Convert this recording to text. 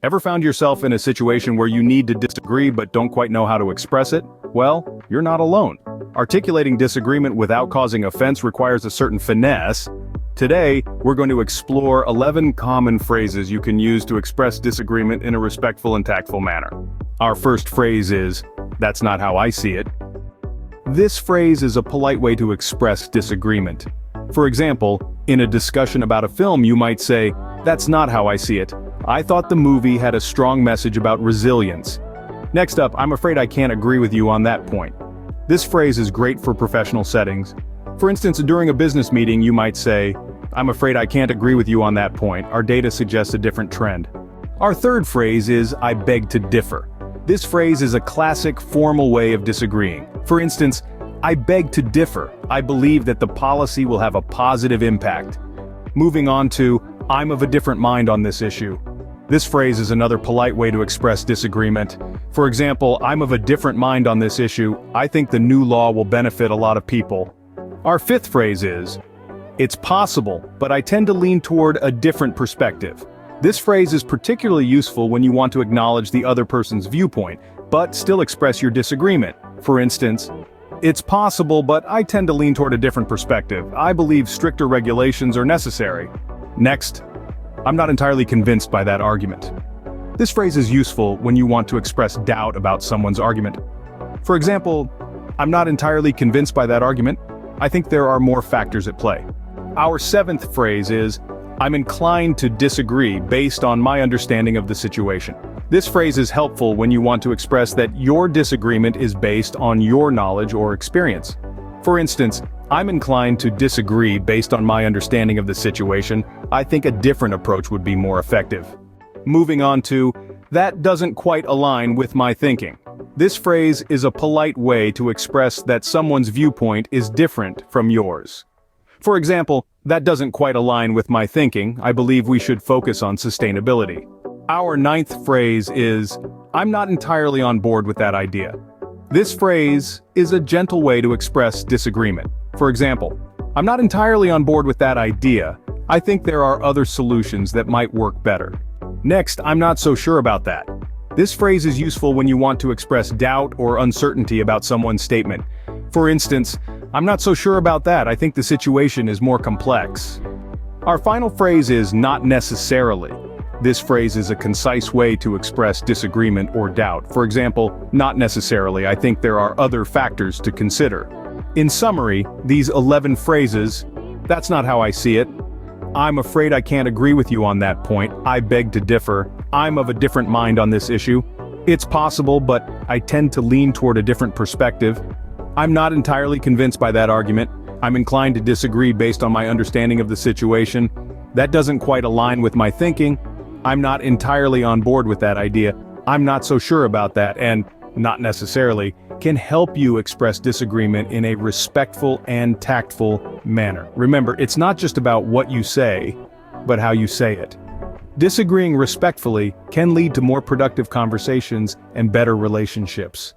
Ever found yourself in a situation where you need to disagree but don't quite know how to express it? Well, you're not alone. Articulating disagreement without causing offense requires a certain finesse. Today, we're going to explore 11 common phrases you can use to express disagreement in a respectful and tactful manner. Our first phrase is, "That's not how I see it." This phrase is a polite way to express disagreement. For example, in a discussion about a film you might say, "That's not how I see it. I thought the movie had a strong message about resilience." Next up, "I'm afraid I can't agree with you on that point." This phrase is great for professional settings. For instance, during a business meeting you might say, "I'm afraid I can't agree with you on that point. Our data suggests a different trend." Our third phrase is, "I beg to differ." This phrase is a classic formal way of disagreeing. For instance, "I beg to differ. I believe that the policy will have a positive impact." Moving on to, "I'm of a different mind on this issue." This phrase is another polite way to express disagreement. For example, "I'm of a different mind on this issue. I think the new law will benefit a lot of people." Our fifth phrase is, "It's possible, but I tend to lean toward a different perspective." This phrase is particularly useful when you want to acknowledge the other person's viewpoint, but still express your disagreement. For instance, "It's possible, but I tend to lean toward a different perspective. I believe stricter regulations are necessary." Next, "I'm not entirely convinced by that argument." This phrase is useful when you want to express doubt about someone's argument. For example, "I'm not entirely convinced by that argument. I think there are more factors at play." Our seventh phrase is, "I'm inclined to disagree based on my understanding of the situation." This phrase is helpful when you want to express that your disagreement is based on your knowledge or experience. For instance, "I'm inclined to disagree based on my understanding of the situation. I think a different approach would be more effective." Moving on to, "That doesn't quite align with my thinking." This phrase is a polite way to express that someone's viewpoint is different from yours. For example, "That doesn't quite align with my thinking. I believe we should focus on sustainability." Our ninth phrase is, "I'm not entirely on board with that idea." This phrase is a gentle way to express disagreement. For example, "I'm not entirely on board with that idea. I think there are other solutions that might work better." Next, "I'm not so sure about that." This phrase is useful when you want to express doubt or uncertainty about someone's statement. For instance, "I'm not so sure about that. I think the situation is more complex." Our final phrase is, "not necessarily." This phrase is a concise way to express disagreement or doubt. For example, "Not necessarily. I think there are other factors to consider." In summary, these 11 phrases, "That's not how I see it." "I'm afraid I can't agree with you on that point. I beg to differ." "I'm of a different mind on this issue." "It's possible, but I tend to lean toward a different perspective." "I'm not entirely convinced by that argument. I'm inclined to disagree based on my understanding of the situation." "That doesn't quite align with my thinking." "I'm not entirely on board with that idea." "I'm not so sure about that," and "not necessarily," can help you express disagreement in a respectful and tactful manner. Remember, it's not just about what you say, but how you say it. Disagreeing respectfully can lead to more productive conversations and better relationships.